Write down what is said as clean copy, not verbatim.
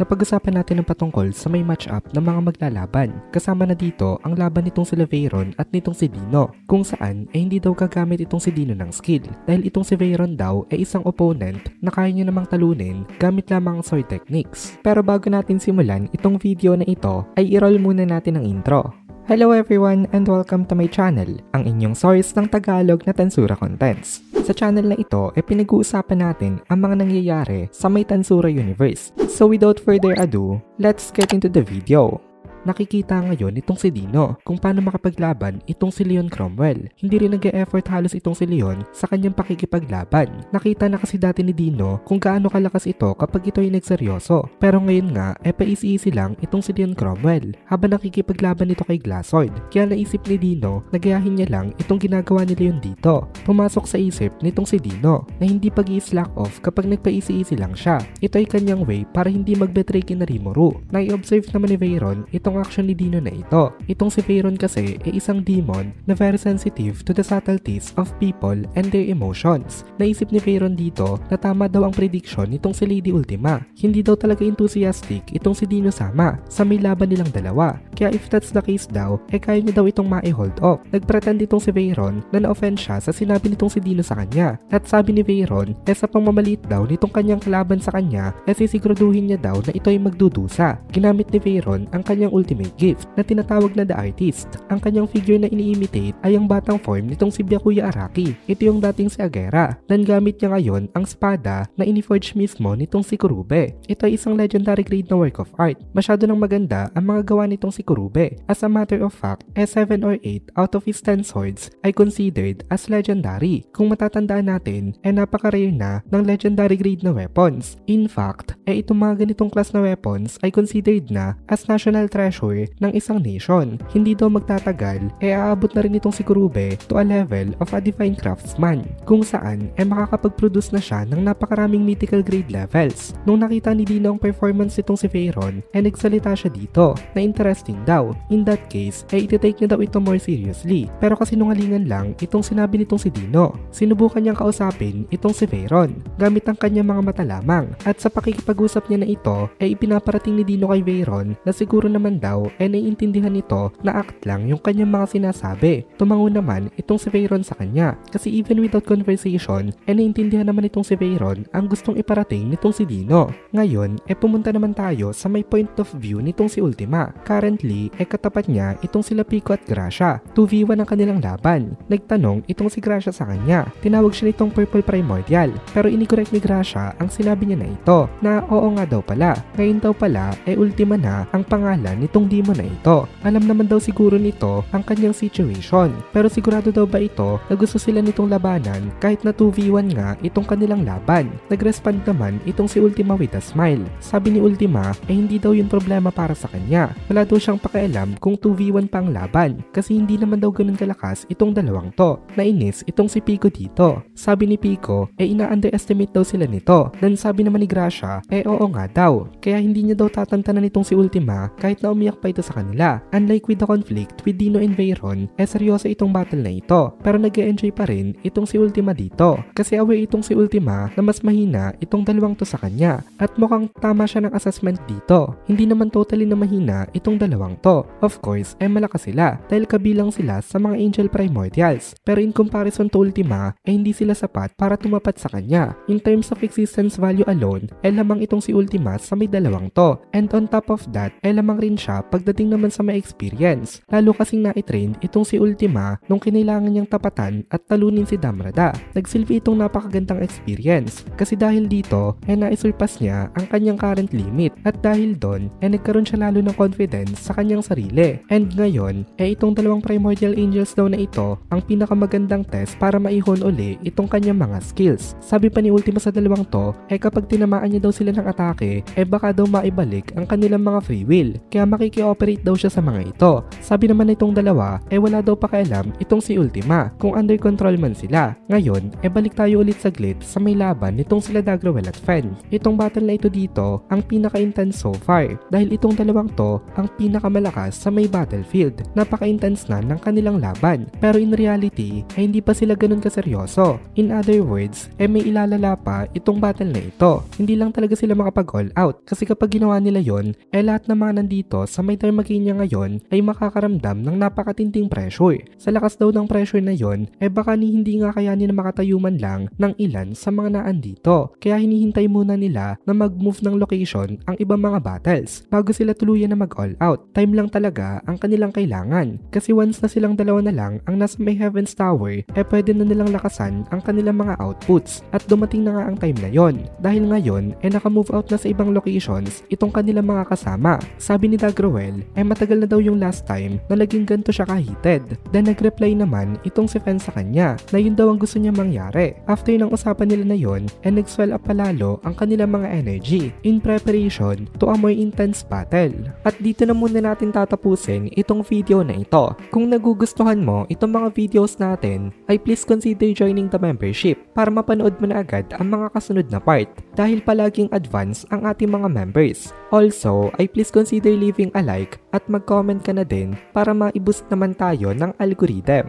napag-usapan natin ang patungkol sa may match-up ng mga maglalaban. Kasama na dito ang laban nitong si Veyron at nitong si Dino, kung saan ay hindi daw gagamit itong si Dino ng skill dahil itong si Veyron daw ay isang opponent na kaya niya namang talunin gamit lamang ang sword techniques. Pero bago natin simulan itong video na ito ay i-roll muna natin ang intro. Hello everyone and welcome to my channel, ang inyong source ng Tagalog na Tansura Contents. Sa channel na ito ay pinag-uusapan natin ang mga nangyayari sa may Tansura universe. So without further ado, let's get into the video. Nakikita ngayon itong si Dino kung paano makapaglaban itong si Leon Cromwell. Hindi rin nag-e-effort halos itong si Leon sa kanyang pakikipaglaban. Nakita na kasi dati ni Dino kung gaano kalakas ito kapag ito ay nagseryoso. Pero ngayon nga, pa-easy-easy lang itong si Leon Cromwell habang nakikipaglaban ito kay Glassword. Kaya naisip ni Dino na gayahin niya lang itong ginagawa ni Leon dito. Pumasok sa isip nitong si Dino na hindi pag-i-slack off kapag nagpa-easy-easy lang siya. Ito ay kanyang way para hindi mag-betray kina Rimuru. Na-i-observe naman ni Veyron itong action ni Dino na ito. Itong si Veyron kasi ay isang demon na very sensitive to the subtleties of people and their emotions. Naisip ni Veyron dito na tama daw ang prediction nitong si Lady Ultima. Hindi daw talaga enthusiastic itong si Dino sama sa may laban nilang dalawa. Kaya if that's the case daw, kaya niya daw itong ma-hold off. Nagpretend itong si Veyron na na-offend siya sa sinabi nitong si Dino sa kanya. At sabi ni Veyron, sa pangmamalit daw nitong kanyang kalaban sa kanya, sisiguraduhin niya daw na ito ay magdudusa. Ginamit ni Veyron ang kanyang ultimate gift na tinatawag na The Artist. Ang kanyang figure na ini-imitate ay ang batang form nitong si Byakuya Araki. Ito yung dating si Agera. Dan gamit niya ngayon ang spada na ini-forge mismo nitong si Kurube. Ito ay isang legendary grade na work of art. Masyado nang maganda ang mga gawa nitong si Kurube. As a matter of fact, 7 or 8 out of his 10 swords ay considered as legendary. Kung matatandaan natin, napaka-rare na ng legendary grade na weapons. In fact, itong mga ganitong class na weapons ay considered na as national treasure ng isang nation. Hindi daw magtatagal, aabot na rin itong si Kurube to a level of a divine craftsman, kung saan makakapag-produce na siya ng napakaraming mythical grade levels. Nung nakita ni Dino ang performance nitong si Veyron, nagsalita siya dito na interesting daw. In that case, iti-take niya daw ito more seriously. Pero kasi nungalingan lang itong sinabi nitong si Dino. Sinubukan niyang kausapin itong si Veyron gamit ang kanyang mga mata lamang. At sa pakikipag-usap niya na ito, ipinaparating ni Dino kay Veyron na siguro naman daw naiintindihan nito na act lang yung kanyang mga sinasabi. Tumango naman itong si Veyron sa kanya kasi even without conversation naiintindihan naman itong si Veyron ang gustong iparating nitong si Dino. Ngayon pumunta naman tayo sa may point of view nitong si Ultima. Currently katapat niya itong sila Pico at Gracia. 2v1 ang kanilang laban. Nagtanong itong si Gracia sa kanya. Tinawag siya nitong Purple Primordial pero ini-correct ni Gracia ang sinabi niya na ito na oo nga daw pala. Ngayon daw pala Ultima na ang pangalan nitong demon na ito. Alam naman daw siguro nito ang kanyang situation. Pero sigurado daw ba ito na gusto sila nitong labanan kahit na 2v1 nga itong kanilang laban? Nag-respond naman itong si Ultima with a smile. Sabi ni Ultima hindi daw yun problema para sa kanya. Wala daw siyang pakialam kung 2v1 pa ang laban kasi hindi naman daw ganun kalakas itong dalawang to. Nainis itong si Pico dito. Sabi ni Pico ina-underestimate daw sila nito. Dan sabi naman ni Gracia oo nga daw. Kaya hindi niya daw tatantanan itong si Ultima kahit na umiyak pa ito sa kanila. Unlike with the conflict with Dino and Veyron, seryoso itong battle na ito. Pero nag-e-enjoy pa rin itong si Ultima dito. Kasi aware itong si Ultima na mas mahina itong dalawang to sa kanya. At mukhang tama siya ng assessment dito. Hindi naman totally na mahina itong dalawang to. Of course, malakas sila dahil kabilang sila sa mga Angel Primordials. Pero in comparison to Ultima, hindi sila sapat para tumapat sa kanya. In terms of existence value alone, lamang itong si Ultima sa may dalawang to. And on top of that, lamang rin siya pagdating naman sa may experience. Lalo kasing na-train itong si Ultima nung kinailangan niyang tapatan at talunin si Damrada. Nagsilbi itong napakagandang experience kasi dahil dito na-surpass niya ang kanyang current limit at dahil doon nagkaroon siya lalo ng confidence sa kanyang sarili. And ngayon itong dalawang Primordial Angels daw na ito ang pinakamagandang test para maihon uli itong kanyang mga skills. Sabi pa ni Ultima sa dalawang to kapag tinamaan niya daw sila ng atake baka daw maibalik ang kanilang mga free will. Kaya makiki-operate daw siya sa mga ito. Sabi naman nitong dalawa wala daw pakialam itong si Ultima kung under control man sila. Ngayon balik tayo ulit saglit sa may laban nitong sila Dagrawel at Fen. Itong battle na ito dito ang pinaka-intense so far dahil itong dalawang to ang pinakamalakas sa may battlefield. Napaka-intense na ng kanilang laban pero in reality hindi pa sila ganun kaseryoso. In other words may ilalala pa itong battle na ito. Hindi lang talaga sila makapag-all out kasi kapag ginawa nila yon lahat ng mga nandito sa may Thermagenia ngayon ay makakaramdam ng napakatinding pressure. Sa lakas daw ng pressure na yon baka hindi nga kayanin na makatayo man lang ng ilan sa mga naandito. Kaya hinihintay muna nila na mag-move ng location ang ibang mga battles bago sila tuluyan na mag-all out. Time lang talaga ang kanilang kailangan kasi once na silang dalawa na lang ang nasa may Heaven's Tower pwede na nilang lakasan ang kanilang mga outputs at dumating na nga ang time na yon dahil ngayon naka-move out na sa ibang locations itong kanilang mga kasama. Sabi ni Dagrawel matagal na daw yung last time na naging ganito siya ka-heated. Then nag-reply naman itong si Fen sa kanya na yun daw ang gusto niya mangyari. After ng usapan nila na yun nag-swell up palalo ang kanilang mga energy in preparation to a more intense battle. At dito na muna natin tatapusin itong video na ito. Kung nagugustuhan mo itong mga videos natin ay please consider joining the membership para mapanood mo na agad ang mga kasunod na part dahil palaging advance ang ating mga members. Also ay please consider leaving a like at mag-comment ka na din para ma-boost naman tayo ng algorithm.